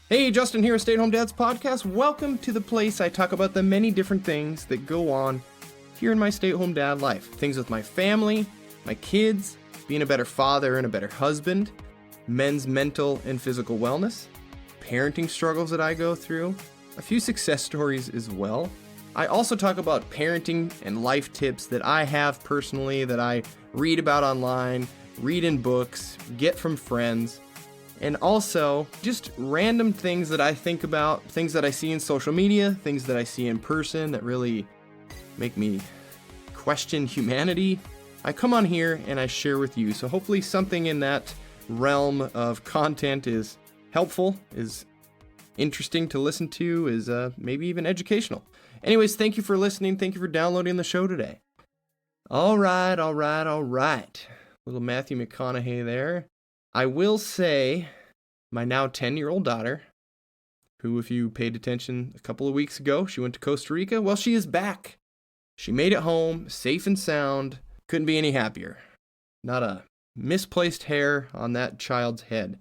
Hey, Justin here, Stay at Home Dad's podcast. Welcome to the place I talk about the many different things that go on here in my stay-at-home dad life. Things with my family, my kids, being a better father and a better husband, men's mental and physical wellness, parenting struggles that I go through, a few success stories as well. I also talk about parenting and life tips that I have personally, that I read about online, read in books, get from friends, and also just random things that I think about, things that I see in social media, things that I see in person that really make me question humanity. I come on here and I share with you, so hopefully something in that realm of content is helpful, is interesting to listen to, is maybe even educational. Anyways, thank you for listening. Thank you for downloading the show today. All right. Little Matthew McConaughey there. I will say my now 10-year-old daughter, who, if you paid attention a couple of weeks ago, she went to Costa Rica. Well, she is back. She made it home, safe and sound. Couldn't be any happier. Not a misplaced hair on that child's head.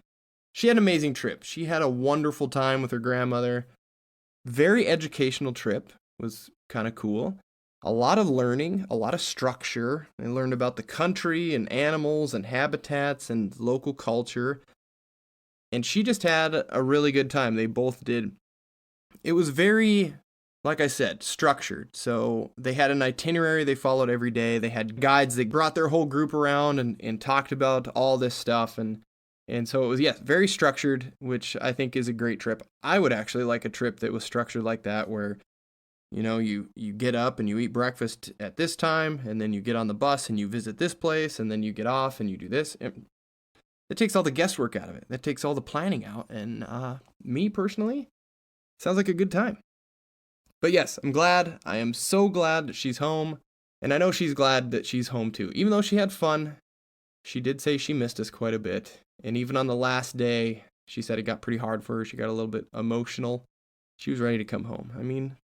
She had an amazing trip. She had a wonderful time with her grandmother. Very educational trip. Was kind of cool. A lot of learning, a lot of structure. They learned about the country and animals and habitats and local culture. And she just had a really good time. They both did. It was very, like I said, structured. So they had an itinerary they followed every day. They had guides that brought their whole group around and talked about all this stuff. And so it was, yes, very structured, which I think is a great trip. I would actually like a trip that was structured like that, where you get up and you eat breakfast at this time, and then you get on the bus and you visit this place, and then you get off and you do this. It takes all the guesswork out of it. That takes all the planning out. And me personally, sounds like a good time. But yes, I'm glad. I am so glad that she's home. And I know she's glad that she's home too. Even though she had fun, she did say she missed us quite a bit. And even on the last day, she said it got pretty hard for her. She got a little bit emotional. She was ready to come home. I mean,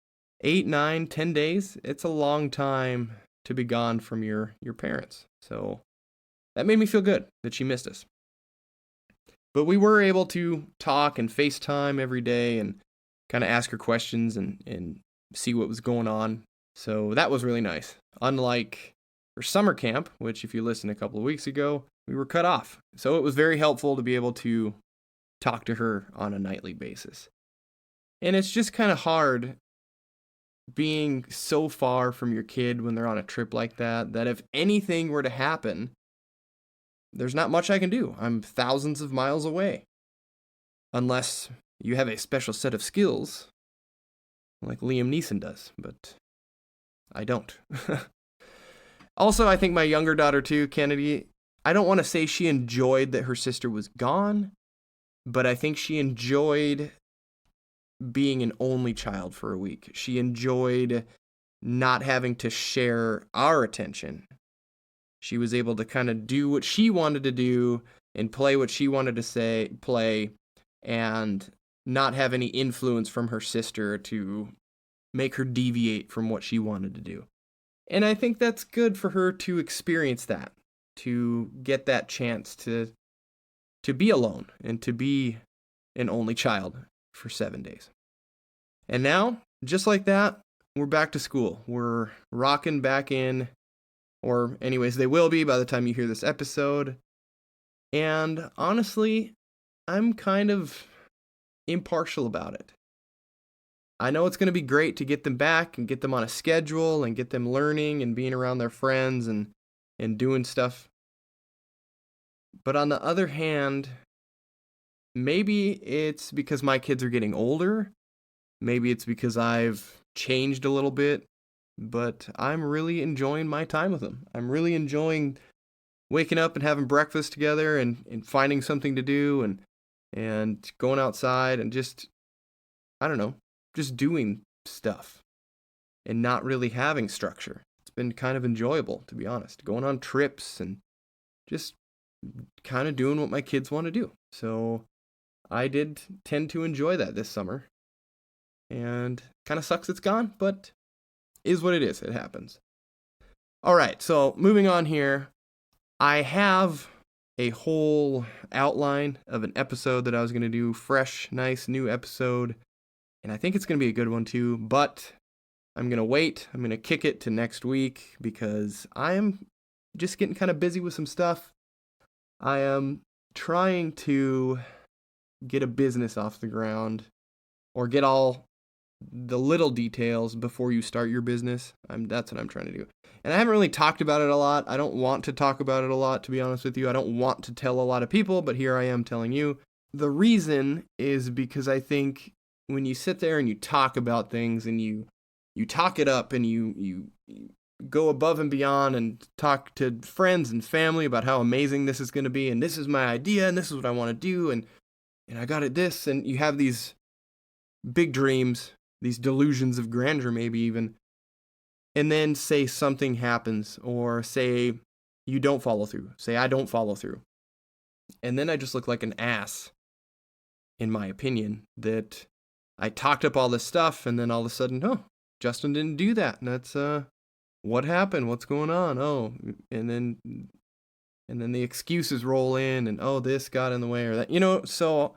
8, 9, 10 days, it's a long time to be gone from your parents. So that made me feel good that she missed us. But we were able to talk and FaceTime every day and kind of ask her questions and see what was going on. So that was really nice. Unlike her summer camp, which if you listened a couple of weeks ago, we were cut off. So it was very helpful to be able to talk to her on a nightly basis. And it's just kind of hard being so far from your kid when they're on a trip like that if anything were to happen, there's not much I can do. I'm thousands of miles away. Unless you have a special set of skills, like Liam Neeson does, but I don't. Also, I think my younger daughter too, Kennedy, I don't want to say she enjoyed that her sister was gone, but I think she enjoyed being an only child for a week. She enjoyed not having to share our attention. She was able to kind of do what she wanted to do and play what she wanted to play, and not have any influence from her sister to make her deviate from what she wanted to do. And I think that's good for her to experience that, to get that chance to be alone and to be an only child for 7 days. And now, just like that, we're back to school. We're rocking back in, or anyways, they will be by the time you hear this episode. And honestly, I'm kind of impartial about it. I know it's going to be great to get them back and get them on a schedule and get them learning and being around their friends and doing stuff. But on the other hand, maybe it's because my kids are getting older. Maybe it's because I've changed a little bit. But I'm really enjoying my time with them. I'm really enjoying waking up and having breakfast together and finding something to do and going outside and just, I don't know, just doing stuff and not really having structure. It's been kind of enjoyable, to be honest, going on trips and just kind of doing what my kids want to do. So I did tend to enjoy that this summer, and kind of sucks it's gone, but is what it is. It happens. All right, so moving on here. I have a whole outline of an episode that I was going to do, fresh, nice, new episode, and I think it's going to be a good one too, but I'm going to wait. I'm going to kick it to next week because I am just getting kind of busy with some stuff. I am trying to get a business off the ground or get all the little details before you start your business. That's what I'm trying to do. And I haven't really talked about it a lot. I don't want to talk about it a lot, to be honest with you. I don't want to tell a lot of people, but here I am telling you. The reason is because I think when you sit there and you talk about things and you talk it up and you go above and beyond and talk to friends and family about how amazing this is going to be and this is my idea and this is what I want to do and I got it this, and you have these big dreams, these delusions of grandeur maybe even, and then say something happens or say you don't follow through, say I don't follow through, and then I just look like an ass, in my opinion, that I talked up all this stuff and then all of a sudden, oh, Justin didn't do that, and that's what happened, what's going on, oh, and then the excuses roll in and oh, this got in the way or that, so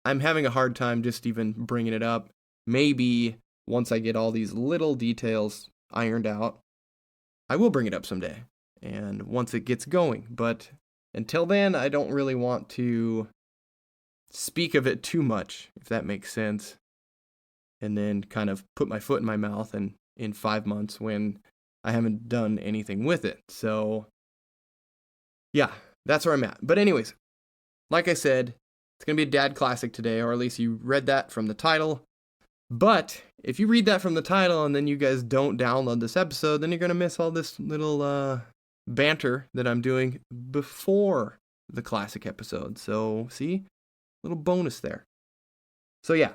I'm having a hard time just even bringing it up. Maybe once I get all these little details ironed out, I will bring it up someday and once it gets going, but until then I don't really want to speak of it too much, if that makes sense, and then kind of put my foot in my mouth and in 5 months when I haven't done anything with it. So yeah, that's where I'm at. But anyways, like I said, it's going to be a dad classic today, or at least you read that from the title. But if you read that from the title and then you guys don't download this episode, then you're going to miss all this little banter that I'm doing before the classic episode. So see, little bonus there. So yeah,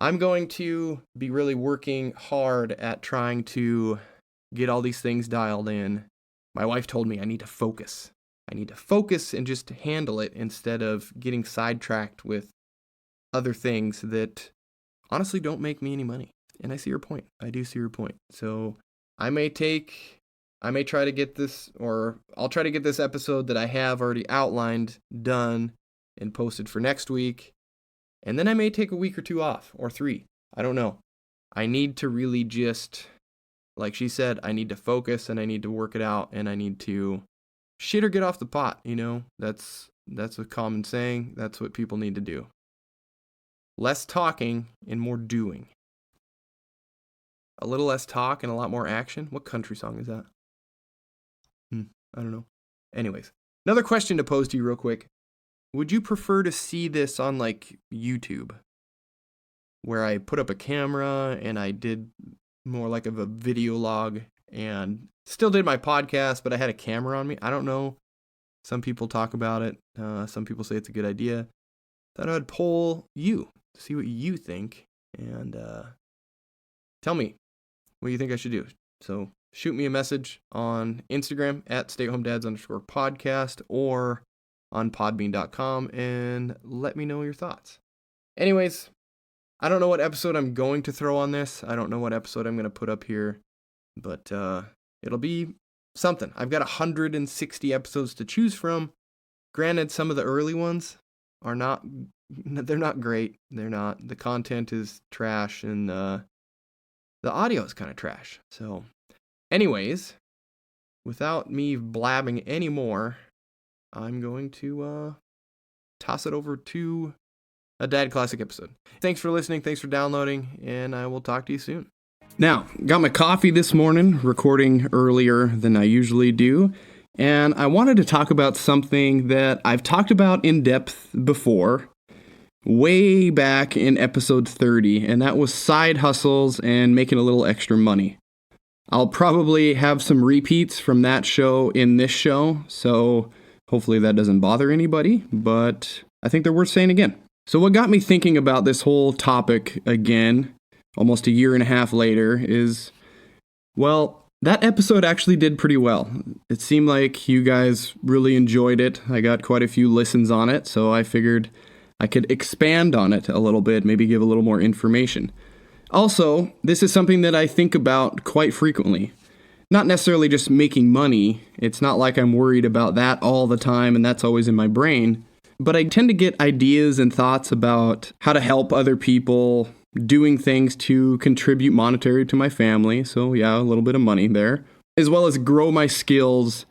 I'm going to be really working hard at trying to get all these things dialed in. My wife told me I need to focus. I need to focus and just handle it instead of getting sidetracked with other things that honestly don't make me any money. And I see your point. I do see your point. So I may try to get this, or I'll try to get this episode that I have already outlined done and posted for next week. And then I may take a week or two off, or 3. I don't know. I need to really just, like she said, I need to focus and I need to work it out and I need to shit or get off the pot, That's a common saying. That's what people need to do. Less talking and more doing. A little less talk and a lot more action. What country song is that? I don't know. Anyways, another question to pose to you real quick. Would you prefer to see this on like YouTube, where I put up a camera and I did more like of a video log and still did my podcast, but I had a camera on me? I don't know. Some people talk about it. Some people say it's a good idea. Thought I'd poll you, see what you think, and tell me what you think I should do. So shoot me a message on Instagram at stayhomedads_podcast or on podbean.com and let me know your thoughts. Anyways, I don't know what episode I'm going to throw on this. I don't know what episode I'm going to put up here, but it'll be something. I've got 160 episodes to choose from. Granted, some of the early ones they're not great. They're not. The content is trash and the audio is kind of trash. So anyways, without me blabbing anymore, I'm going to toss it over to a Dad Classic episode. Thanks for listening. Thanks for downloading, and I will talk to you soon. Now, got my coffee this morning, recording earlier than I usually do, and I wanted to talk about something that I've talked about in depth before, way back in episode 30, and that was side hustles and making a little extra money. I'll probably have some repeats from that show in this show, so hopefully that doesn't bother anybody, but I think they're worth saying again. So what got me thinking about this whole topic again, almost a year and a half later, is, well, that episode actually did pretty well. It seemed like you guys really enjoyed it. I got quite a few listens on it, so I figured I could expand on it a little bit, maybe give a little more information. Also, this is something that I think about quite frequently. Not necessarily just making money. It's not like I'm worried about that all the time and that's always in my brain. But I tend to get ideas and thoughts about how to help other people, doing things to contribute monetary to my family. So yeah, a little bit of money there, as well as grow my skills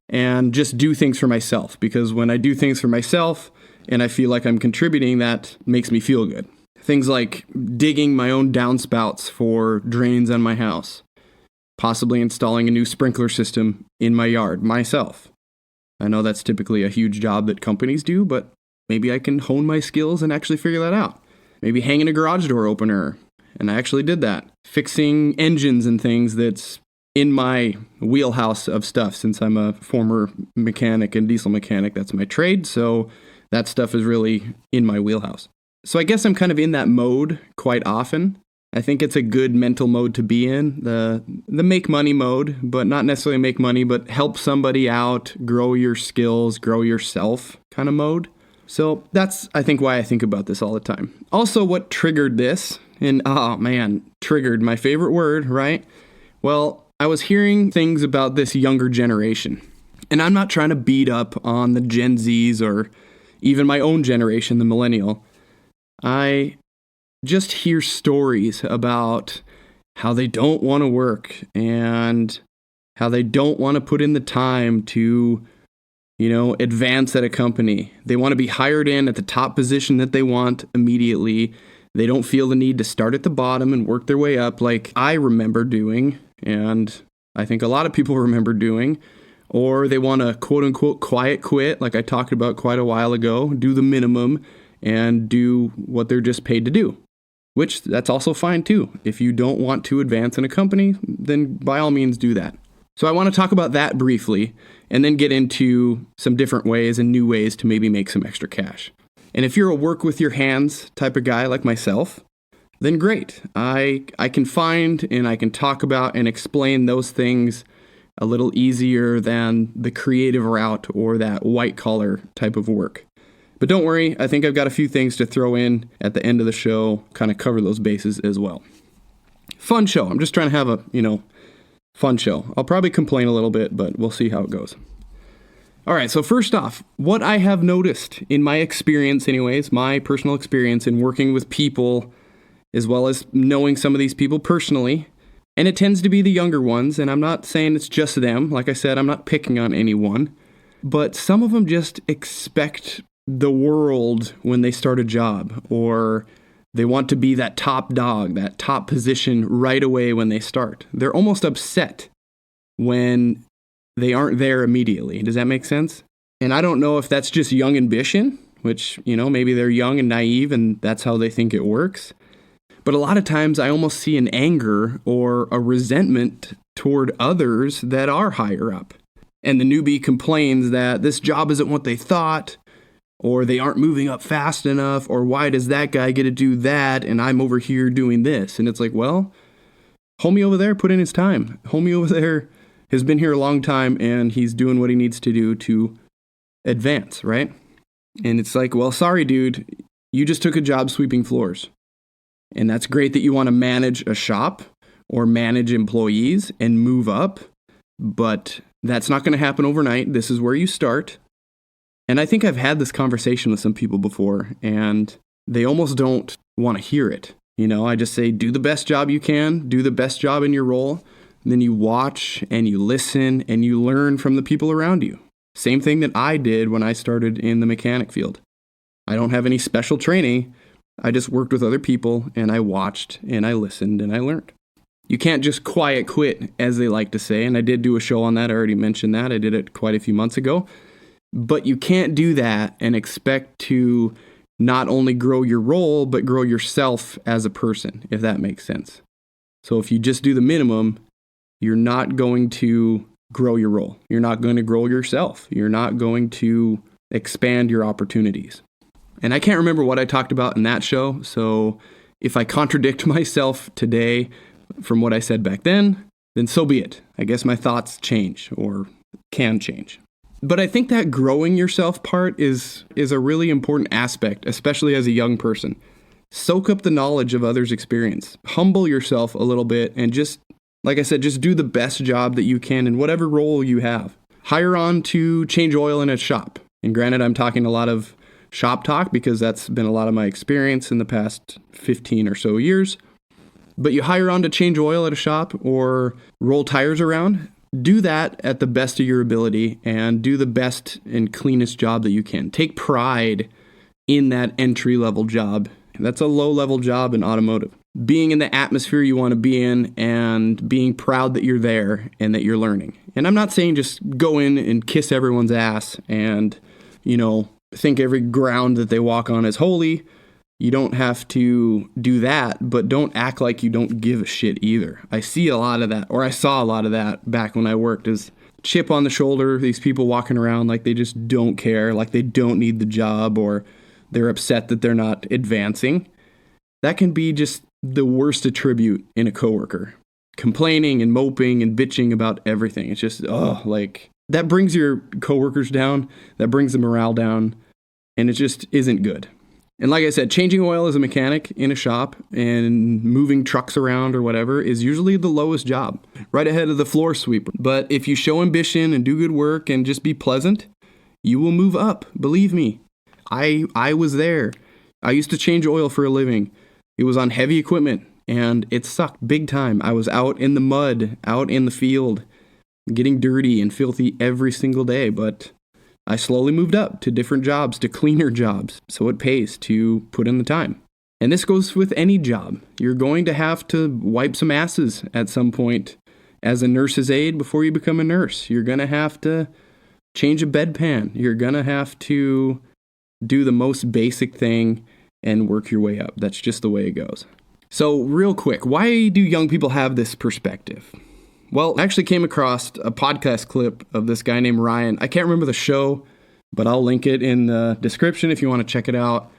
and just do things for myself. Because when I do things for myself and I feel like I'm contributing, that makes me feel good. Things like digging my own downspouts for drains on my house, possibly installing a new sprinkler system in my yard myself. I know that's typically a huge job that companies do, but maybe I can hone my skills and actually figure that out. Maybe hanging a garage door opener, and I actually did that. Fixing engines and things that's in my wheelhouse of stuff, since I'm a former mechanic and diesel mechanic. That's my trade, so that stuff is really in my wheelhouse. So I guess I'm kind of in that mode quite often. I think it's a good mental mode to be in, the make money mode, but not necessarily make money, but help somebody out, grow your skills, grow yourself kind of mode. So that's, I think, why I think about this all the time. Also, what triggered this, and triggered, my favorite word, right? Well, I was hearing things about this younger generation, and I'm not trying to beat up on the Gen Zs or even my own generation, the millennial. I just hear stories about how they don't want to work and how they don't want to put in the time to, advance at a company. They want to be hired in at the top position that they want immediately. They don't feel the need to start at the bottom and work their way up like I remember doing, and I think a lot of people remember doing. Or they want to quote-unquote quiet quit, like I talked about quite a while ago, do the minimum and do what they're just paid to do. Which, that's also fine too. If you don't want to advance in a company, then by all means do that. So I want to talk about that briefly, and then get into some different ways and new ways to maybe make some extra cash. And if you're a work with your hands type of guy like myself, then great. I can find and I can talk about and explain those things a little easier than the creative route or that white collar type of work. But don't worry, I think I've got a few things to throw in at the end of the show, kind of cover those bases as well. Fun show. I'm just trying to have a, fun show. I'll probably complain a little bit, but we'll see how it goes. All right, so first off, what I have noticed in my experience anyways, my personal experience in working with people, as well as knowing some of these people personally, and it tends to be the younger ones, and I'm not saying it's just them. Like I said, I'm not picking on anyone, but some of them just expect the world when they start a job, or they want to be that top dog, that top position right away when they start. They're almost upset when they aren't there immediately. Does that make sense? And I don't know if that's just young ambition, which, maybe they're young and naive and that's how they think it works. But a lot of times I almost see an anger or a resentment toward others that are higher up. And the newbie complains that this job isn't what they thought, or they aren't moving up fast enough, or why does that guy get to do that and I'm over here doing this? And it's like, well, homie over there put in his time. Homie over there has been here a long time and he's doing what he needs to do to advance, right? And it's like, well, sorry, dude, you just took a job sweeping floors. And that's great that you want to manage a shop or manage employees and move up, but that's not going to happen overnight. This is where you start. And I think I've had this conversation with some people before, and they almost don't want to hear it. I just say, do the best job you can, do the best job in your role. And then you watch and you listen and you learn from the people around you. Same thing that I did when I started in the mechanic field. I don't have any special training. I just worked with other people and I watched and I listened and I learned. You can't just quiet quit, as they like to say. And I did do a show on that. I already mentioned that. I did it quite a few months ago. But you can't do that and expect to not only grow your role, but grow yourself as a person, if that makes sense. So if you just do the minimum, you're not going to grow your role. You're not going to grow yourself. You're not going to expand your opportunities. And I can't remember what I talked about in that show, so if I contradict myself today from what I said back then so be it. I guess my thoughts change or can change. But I think that growing yourself part is a really important aspect, especially as a young person. Soak up the knowledge of others' experience. Humble yourself a little bit and just Like I said, just do the best job that you can in whatever role you have. Hire on to change oil in a shop. And granted, I'm talking a lot of shop talk because that's been a lot of my experience in the past 15 or so years. But you hire on to change oil at a shop or roll tires around. Do that at the best of your ability and do the best and cleanest job that you can. Take pride in that entry-level job. That's a low-level job in automotive. Being in the atmosphere you want to be in and being proud that you're there and that you're learning. And I'm not saying just go in and kiss everyone's ass and, think every ground that they walk on is holy. You don't have to do that, but don't act like you don't give a shit either. I see a lot of that, or I saw a lot of that back when I worked, is chip on the shoulder, these people walking around like they just don't care, like they don't need the job, or they're upset that they're not advancing. That can be just the worst attribute in a coworker. Complaining and moping and bitching about everything. It's just, that brings your coworkers down, that brings the morale down, and it just isn't good. And like I said, changing oil as a mechanic in a shop and moving trucks around or whatever is usually the lowest job, right ahead of the floor sweeper. But if you show ambition and do good work and just be pleasant, you will move up. Believe me, I was there. I used to change oil for a living. It was on heavy equipment and it sucked big time. I was out in the mud, out in the field, getting dirty and filthy every single day, but I slowly moved up to different jobs, to cleaner jobs, so it pays to put in the time. And this goes with any job. You're going to have to wipe some asses at some point as a nurse's aide before you become a nurse. You're going to have to change a bedpan. You're going to have to do the most basic thing and work your way up. That's just the way it goes. So real quick, why do young people have this perspective? Well, I actually came across a podcast clip of this guy named Ryan. I can't remember the show, but I'll link it in the description if you want to check it out.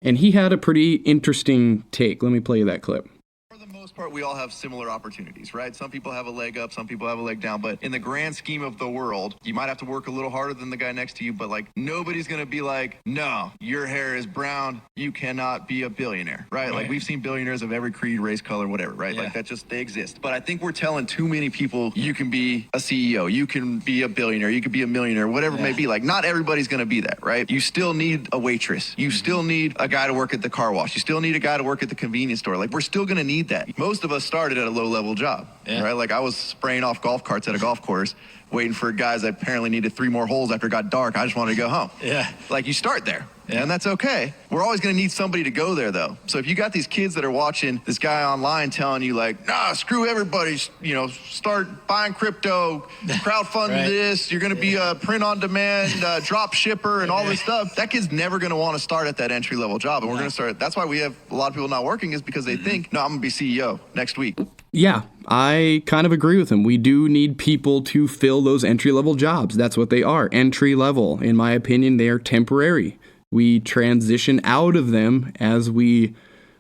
And he had a pretty interesting take. Let me play you that clip. For the most part, we all have similar opportunities, right? Some people have a leg up, some people have a leg down, but in the grand scheme of the world, you might have to work a little harder than the guy next to you, but nobody's going to be like, no, your hair is brown, you cannot be a billionaire, right? Like we've seen billionaires of every creed, race, color, whatever, right? Yeah. They exist. But I think we're telling too many people you can be a CEO, you can be a billionaire, you can be a millionaire, whatever it may be. Not everybody's going to be that, right? You still need a waitress. You still need a guy to work at the car wash. You still need a guy to work at the convenience store. We're still going to need that. Most of us started at a low-level job, right? I was spraying off golf carts at a golf course, waiting for guys that apparently needed 3 more holes after it got dark. I just wanted to go home. Yeah. You start there. Yeah. And that's okay. We're always going to need somebody to go there, though. So if you got these kids that are watching this guy online telling you, nah, screw everybody, start buying crypto, crowdfund this, you're going to be a print-on-demand drop shipper and all this stuff, that kid's never going to want to start at that entry-level job. And we're going to start. That's why we have a lot of people not working, is because they think, no, I'm going to be CEO next week. Yeah, I kind of agree with him. We do need people to fill those entry-level jobs. That's what they are, entry-level. In my opinion, they are temporary. We transition out of them as we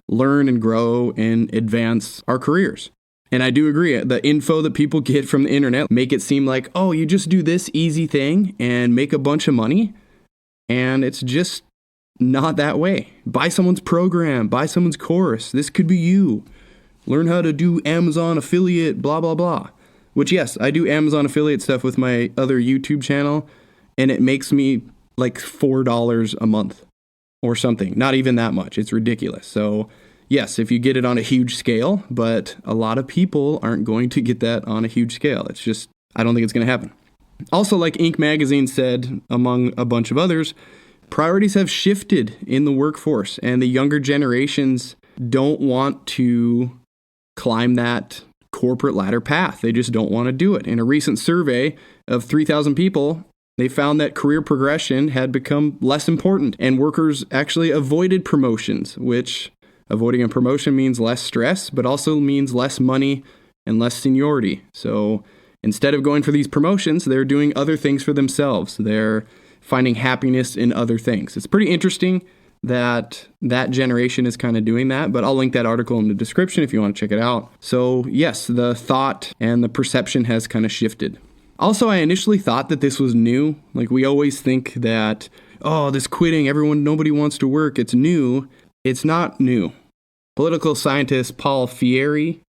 learn and grow and advance our careers. And I do agree, the info that people get from the internet make it seem like, oh, you just do this easy thing and make a bunch of money. And it's just not that way. Buy someone's program, buy someone's course. This could be you. Learn how to do Amazon affiliate, blah, blah, blah. Which, yes, I do Amazon affiliate stuff with my other YouTube channel, and it makes me $4 a month or something. Not even that much. It's ridiculous. So yes, if you get it on a huge scale, but a lot of people aren't going to get that on a huge scale. It's just, I don't think it's going to happen. Also, like Inc. magazine said, among a bunch of others, priorities have shifted in the workforce, and the younger generations don't want to climb that corporate ladder path. They just don't want to do it. In a recent survey of 3,000 people, they found that career progression had become less important, and workers actually avoided promotions, which avoiding a promotion means less stress, but also means less money and less seniority. So instead of going for these promotions, they're doing other things for themselves. They're finding happiness in other things. It's pretty interesting that that generation is kind of doing that, but I'll link that article in the description if you want to check it out. So yes, the thought and the perception has kind of shifted. Also, I initially thought that this was new. We always think that, oh, this quitting, nobody wants to work, it's new. It's not new. Political scientist Paul Fieri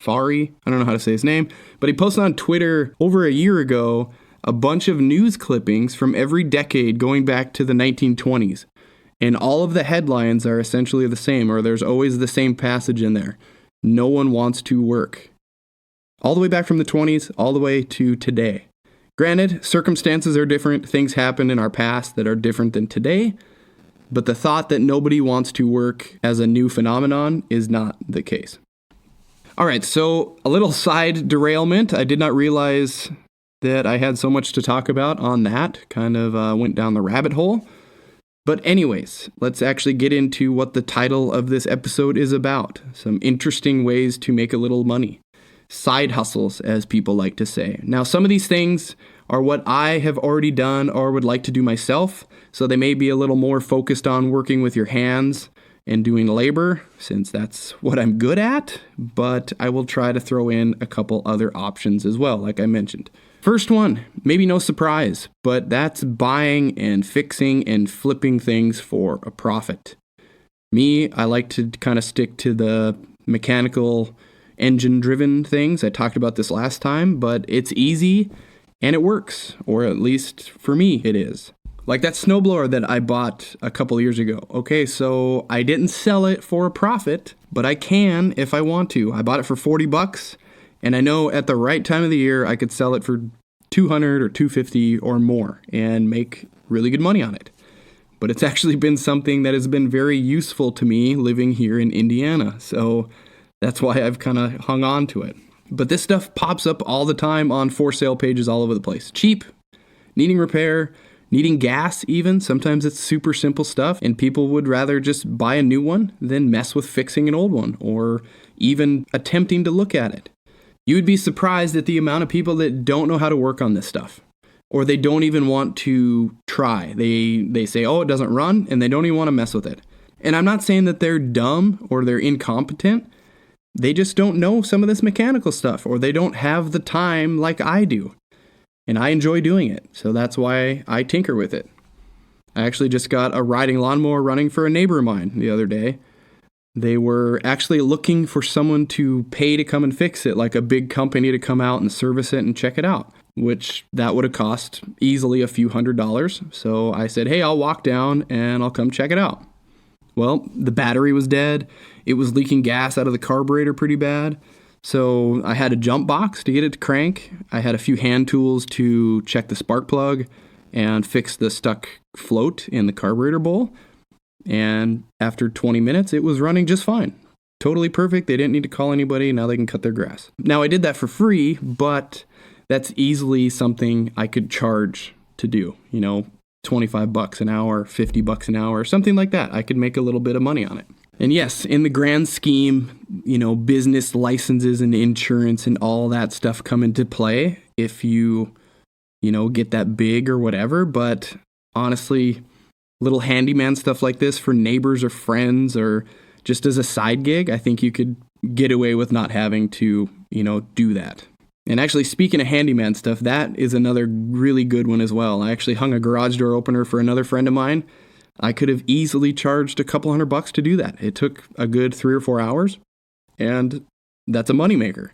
Fari, I don't know how to say his name, but he posted on Twitter over a year ago a bunch of news clippings from every decade going back to the 1920s. And all of the headlines are essentially the same, or there's always the same passage in there. No one wants to work. All the way back from the 20s, all the way to today. Granted, circumstances are different. Things happen in our past that are different than today. But the thought that nobody wants to work as a new phenomenon is not the case. All right, so a little side derailment. I did not realize that I had so much to talk about on that. Kind of went down the rabbit hole. But anyways, let's actually get into what the title of this episode is about. Some interesting ways to make a little money. Side hustles, as people like to say. Now, some of these things are what I have already done or would like to do myself, so they may be a little more focused on working with your hands and doing labor, since that's what I'm good at, but I will try to throw in a couple other options as well, like I mentioned. First one, maybe no surprise, but that's buying and fixing and flipping things for a profit. Me, I like to kind of stick to the mechanical engine-driven things. I talked about this last time, but it's easy and it works, or at least for me it is. Like that snowblower that I bought a couple years ago. Okay, so I didn't sell it for a profit, but I can if I want to. I bought it for $40, and I know at the right time of the year I could sell it for $200 or $250 or more and make really good money on it. But it's actually been something that has been very useful to me living here in Indiana, so that's why I've kind of hung on to it. But this stuff pops up all the time on for sale pages all over the place. Cheap, needing repair, needing gas even. Sometimes it's super simple stuff, and people would rather just buy a new one than mess with fixing an old one or even attempting to look at it. You would be surprised at the amount of people that don't know how to work on this stuff, or they don't even want to try. They say, oh, it doesn't run, and they don't even want to mess with it. And I'm not saying that they're dumb or they're incompetent. They just don't know some of this mechanical stuff, or they don't have the time like I do. And I enjoy doing it, so that's why I tinker with it. I actually just got a riding lawnmower running for a neighbor of mine the other day. They were actually looking for someone to pay to come and fix it, like a big company to come out and service it and check it out, which that would have cost easily a few $100s. So I said, hey, I'll walk down and I'll come check it out. Well, the battery was dead. It was leaking gas out of the carburetor pretty bad. So I had a jump box to get it to crank. I had a few hand tools to check the spark plug and fix the stuck float in the carburetor bowl. And after 20 minutes, it was running just fine. Totally perfect. They didn't need to call anybody. Now they can cut their grass. Now I did that for free, but that's easily something I could charge to do. You know, $25 an hour, $50 an hour, something like that. I could make a little bit of money on it. And yes, in the grand scheme, you know, business licenses and insurance and all that stuff come into play if you get that big or whatever. But honestly, little handyman stuff like this for neighbors or friends or just as a side gig, I think you could get away with not having to, do that. And actually, speaking of handyman stuff, that is another really good one as well. I actually hung a garage door opener for another friend of mine. I could have easily charged a couple $100 to do that. It took a good 3 or 4 hours, and that's a moneymaker.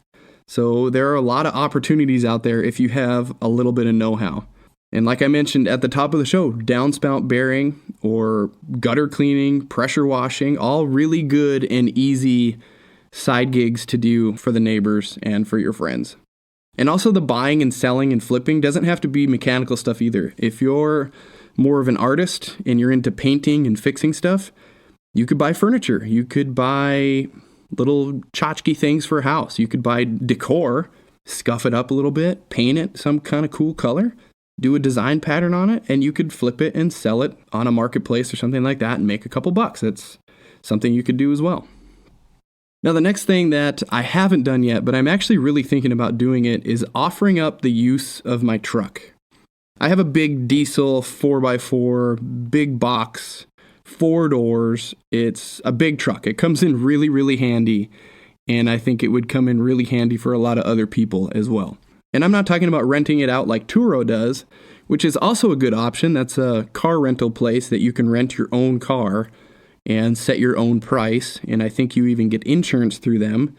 So there are a lot of opportunities out there if you have a little bit of know-how. And like I mentioned at the top of the show, downspout bearing or gutter cleaning, pressure washing, all really good and easy side gigs to do for the neighbors and for your friends. And also the buying and selling and flipping doesn't have to be mechanical stuff either. If you're more of an artist and you're into painting and fixing stuff, you could buy furniture. You could buy little tchotchke things for a house. You could buy decor, scuff it up a little bit, paint it some kind of cool color, do a design pattern on it, and you could flip it and sell it on a marketplace or something like that and make a couple bucks. That's something you could do as well. Now, the next thing that I haven't done yet, but I'm actually really thinking about doing it, is offering up the use of my truck. I have a big diesel 4x4, big box, 4 doors. It's a big truck. It comes in really, really handy, and I think it would come in really handy for a lot of other people as well. And I'm not talking about renting it out like Turo does, which is also a good option. That's a car rental place that you can rent your own car and set your own price, and I think you even get insurance through them.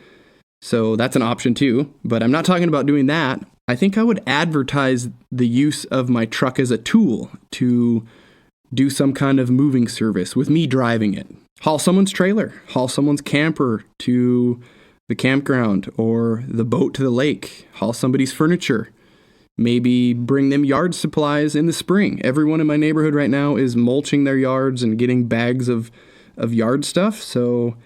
So that's an option too, but I'm not talking about doing that. I think I would advertise the use of my truck as a tool to do some kind of moving service with me driving it. Haul someone's trailer, haul someone's camper to the campground or the boat to the lake, haul somebody's furniture, maybe bring them yard supplies in the spring. Everyone in my neighborhood right now is mulching their yards and getting bags of yard stuff, so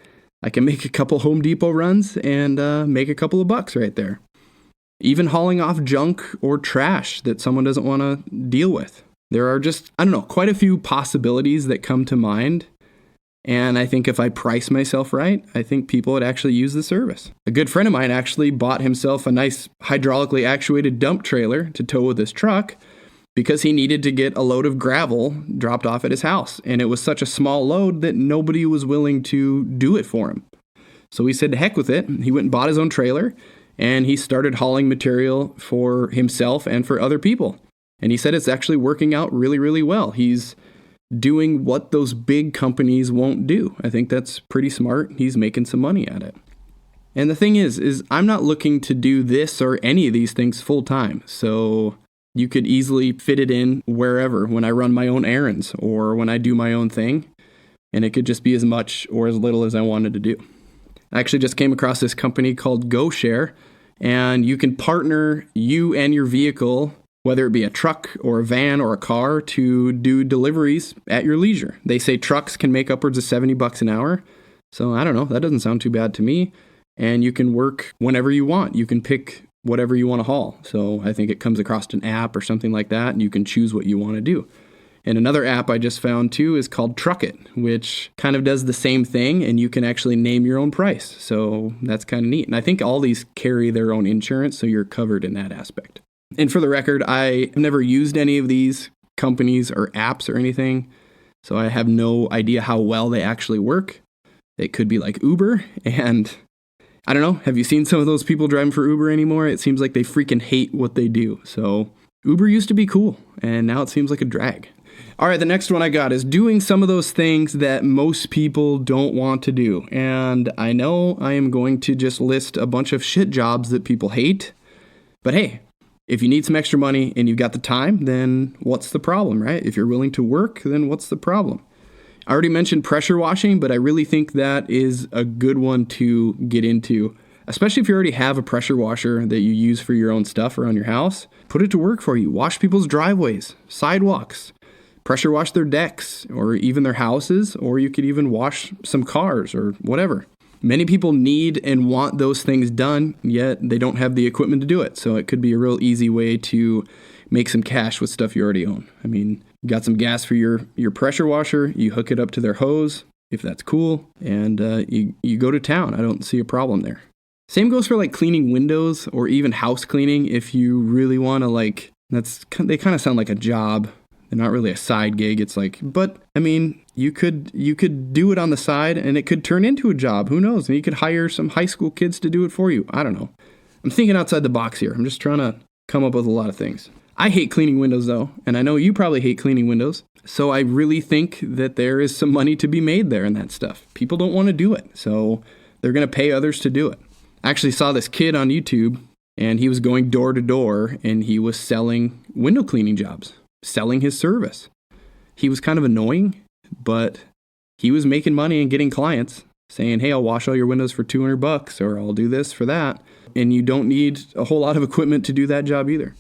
I can make a couple Home Depot runs and make a couple of bucks right there. Even hauling off junk or trash that someone doesn't want to deal with. There are just, quite a few possibilities that come to mind. And I think if I price myself right, I think people would actually use the service. A good friend of mine actually bought himself a nice hydraulically actuated dump trailer to tow with his truck because he needed to get a load of gravel dropped off at his house. And it was such a small load that nobody was willing to do it for him. So he said, to heck with it. He went and bought his own trailer and he started hauling material for himself and for other people. And he said it's actually working out really, really well. He's doing what those big companies won't do. I think that's pretty smart. He's making some money at it. And the thing is I'm not looking to do this or any of these things full time. So you could easily fit it in wherever, when I run my own errands or when I do my own thing. And it could just be as much or as little as I wanted to do. I actually just came across this company called GoShare, and you can partner you and your vehicle, whether it be a truck or a van or a car, to do deliveries at your leisure. They say trucks can make upwards of $70 an hour. So I don't know, that doesn't sound too bad to me. And you can work whenever you want. You can pick whatever you want to haul. So I think it comes across an app or something like that, and you can choose what you want to do. And another app I just found too is called Truckit, which kind of does the same thing, and you can actually name your own price. So that's kind of neat. And I think all these carry their own insurance, so you're covered in that aspect. And for the record, I've never used any of these companies or apps or anything, so I have no idea how well they actually work. It could be like Uber, and I don't know, have you seen some of those people driving for Uber anymore? It seems like they freaking hate what they do. So Uber used to be cool, and now it seems like a drag. All right, the next one I got is doing some of those things that most people don't want to do. And I know I am going to just list a bunch of shit jobs that people hate, but hey, if you need some extra money and you've got the time, then what's the problem, right? If you're willing to work, then what's the problem? I already mentioned pressure washing, but I really think that is a good one to get into, especially if you already have a pressure washer that you use for your own stuff around your house. Put it to work for you. Wash people's driveways, sidewalks, pressure wash their decks or even their houses, or you could even wash some cars or whatever. Many people need and want those things done, yet they don't have the equipment to do it. So it could be a real easy way to make some cash with stuff you already own. I mean, you got some gas for your pressure washer, you hook it up to their hose, if that's cool, and you go to town. I don't see a problem there. Same goes for like cleaning windows or even house cleaning if you really want to they kind of sound like a job. They're not really a side gig. It's like, but I mean, you could do it on the side and it could turn into a job. Who knows? And you could hire some high school kids to do it for you. I don't know. I'm thinking outside the box here. I'm just trying to come up with a lot of things. I hate cleaning windows though, and I know you probably hate cleaning windows. So I really think that there is some money to be made there in that stuff. People don't want to do it, so they're going to pay others to do it. I actually saw this kid on YouTube, and he was going door to door, and he was selling window cleaning jobs. Selling his service. He was kind of annoying, but he was making money and getting clients saying, hey, I'll wash all your windows for $200 or I'll do this for that. And you don't need a whole lot of equipment to do that job either.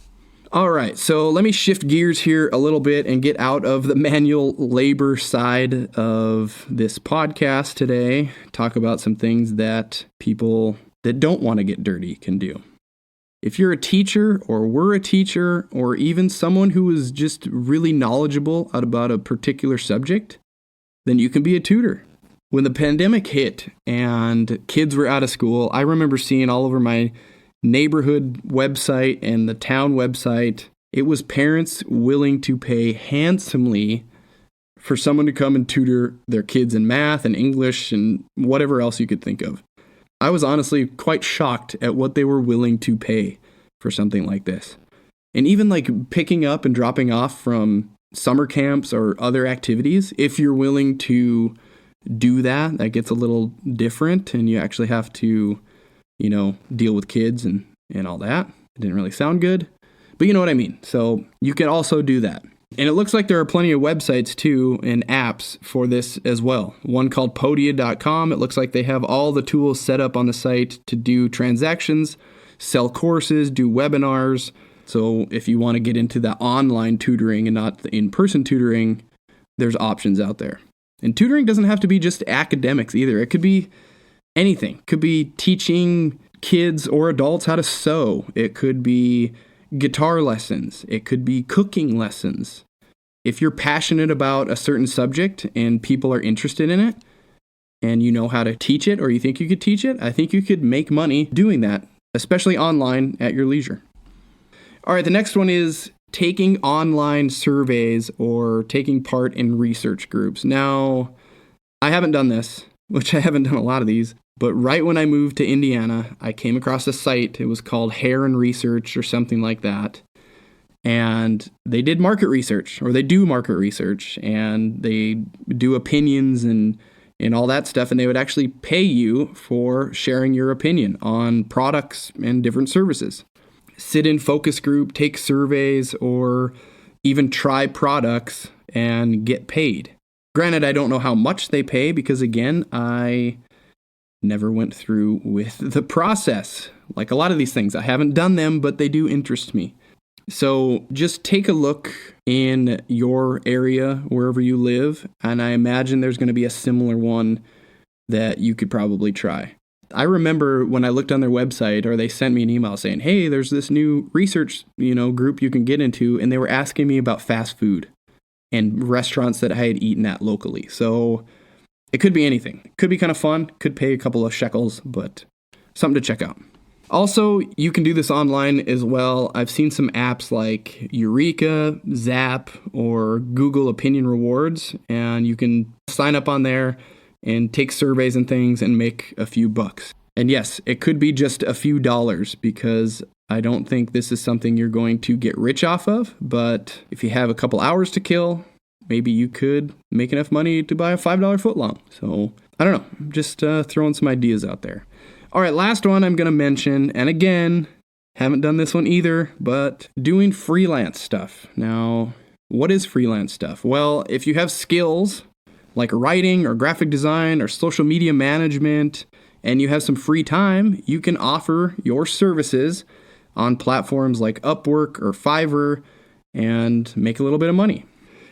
All right, so let me shift gears here a little bit and get out of the manual labor side of this podcast today. Talk about some things that people that don't want to get dirty can do. If you're a teacher or were a teacher or even someone who is just really knowledgeable about a particular subject, then you can be a tutor. When the pandemic hit and kids were out of school, I remember seeing all over my neighborhood website and the town website, it was parents willing to pay handsomely for someone to come and tutor their kids in math and English and whatever else you could think of. I was honestly quite shocked at what they were willing to pay for something like this. And even like picking up and dropping off from summer camps or other activities, if you're willing to do that, that gets a little different and you actually have to deal with kids and all that. It didn't really sound good, but you know what I mean. So you can also do that. And it looks like there are plenty of websites too and apps for this as well. One called Podia.com. It looks like they have all the tools set up on the site to do transactions, sell courses, do webinars. So if you want to get into the online tutoring and not the in-person tutoring, there's options out there. And tutoring doesn't have to be just academics either. It could be anything. It could be teaching kids or adults how to sew. It could be guitar lessons. It could be cooking lessons. If you're passionate about a certain subject and people are interested in it and you know how to teach it or you think you could teach it, I think you could make money doing that, especially online at your leisure. All right, the next one is taking online surveys or taking part in research groups. Now, I haven't done this, which I haven't done a lot of these, but right when I moved to Indiana, I came across a site. It was called Hair and Research or something like that. And they did market research, or they do market research, and they do opinions and all that stuff. And they would actually pay you for sharing your opinion on products and different services. Sit in focus group, take surveys, or even try products and get paid. Granted, I don't know how much they pay because, again, I never went through with the process. Like a lot of these things, I haven't done them, but they do interest me. So just take a look in your area, wherever you live, and I imagine there's going to be a similar one that you could probably try. I remember when I looked on their website, or they sent me an email saying, hey, there's this new research, group you can get into, and they were asking me about fast food and restaurants that I had eaten at locally. So it could be anything. It could be kind of fun, could pay a couple of shekels, but something to check out. Also, you can do this online as well. I've seen some apps like Eureka, Zap, or Google Opinion Rewards, and you can sign up on there and take surveys and things and make a few bucks. And yes, it could be just a few dollars because I don't think this is something you're going to get rich off of, but if you have a couple hours to kill, maybe you could make enough money to buy a $5 footlong. So I don't know, just throwing some ideas out there. All right, last one I'm going to mention, and again, haven't done this one either, but doing freelance stuff. Now, what is freelance stuff? Well, if you have skills like writing or graphic design or social media management, and you have some free time, you can offer your services on platforms like Upwork or Fiverr and make a little bit of money.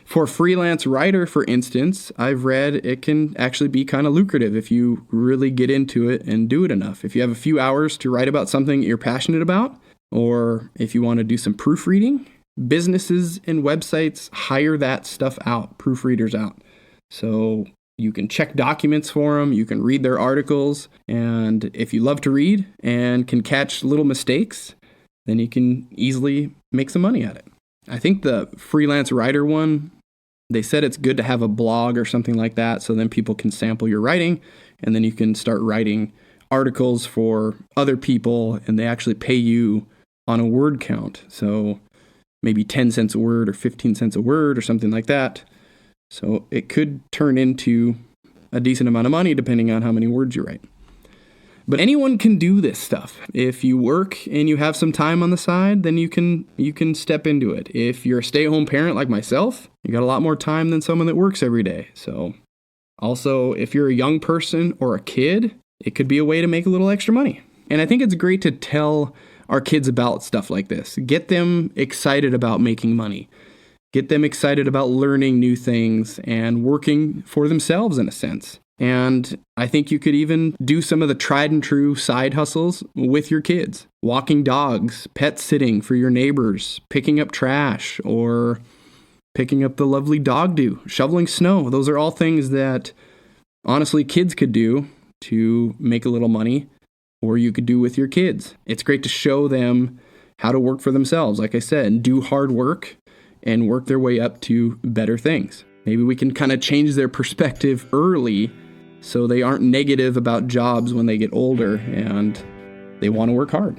For a freelance writer, for instance, I've read it can actually be kind of lucrative if you really get into it and do it enough. If you have a few hours to write about something you're passionate about, or if you want to do some proofreading, businesses and websites hire that stuff out, proofreaders out. So you can check documents for them, you can read their articles, and if you love to read and can catch little mistakes, then you can easily make some money at it. I think the freelance writer one, they said it's good to have a blog or something like that, so then people can sample your writing, and then you can start writing articles for other people, and they actually pay you on a word count. So maybe 10 cents a word or 15 cents a word or something like that. So it could turn into a decent amount of money depending on how many words you write. But anyone can do this stuff. If you work and you have some time on the side, then you can step into it. If you're a stay-at-home parent like myself, you got a lot more time than someone that works every day. So also, if you're a young person or a kid, it could be a way to make a little extra money. And I think it's great to tell our kids about stuff like this. Get them excited about making money. Get them excited about learning new things and working for themselves in a sense. And I think you could even do some of the tried and true side hustles with your kids. Walking dogs, pet sitting for your neighbors, picking up trash, or picking up the lovely dog do, shoveling snow. Those are all things that honestly kids could do to make a little money, or you could do with your kids. It's great to show them how to work for themselves, like I said, and do hard work and work their way up to better things. Maybe we can kind of change their perspective early so they aren't negative about jobs when they get older and they want to work hard.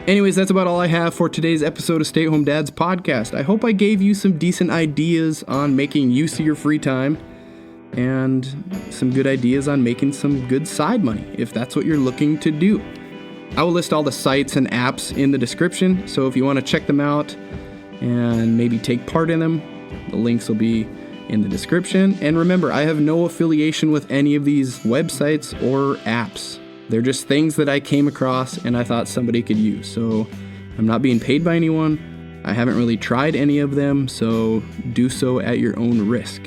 Anyways, that's about all I have for today's episode of Stay at Home Dad's podcast. I hope I gave you some decent ideas on making use of your free time. and some good ideas on making some good side money if that's what you're looking to do. I will list all the sites and apps in the description, so if you want to check them out and maybe take part in them, the links will be in the description. And remember, I have no affiliation with any of these websites or apps. They're just things that I came across and I thought somebody could use. So I'm not being paid by anyone. I haven't really tried any of them, so do so at your own risk.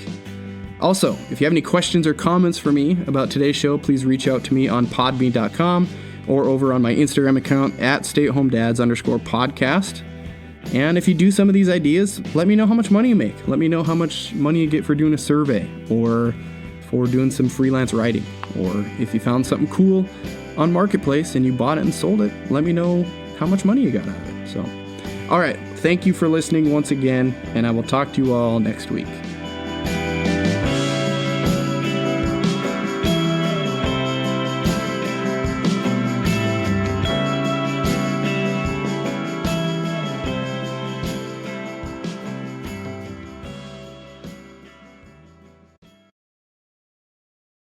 Also, if you have any questions or comments for me about today's show, please reach out to me on podbean.com or over on my Instagram account at statehomedads_podcast. And if you do some of these ideas, let me know how much money you make. Let me know how much money you get for doing a survey or for doing some freelance writing. Or if you found something cool on Marketplace and you bought it and sold it, let me know how much money you got out of it. So, all right. Thank you for listening once again, and I will talk to you all next week.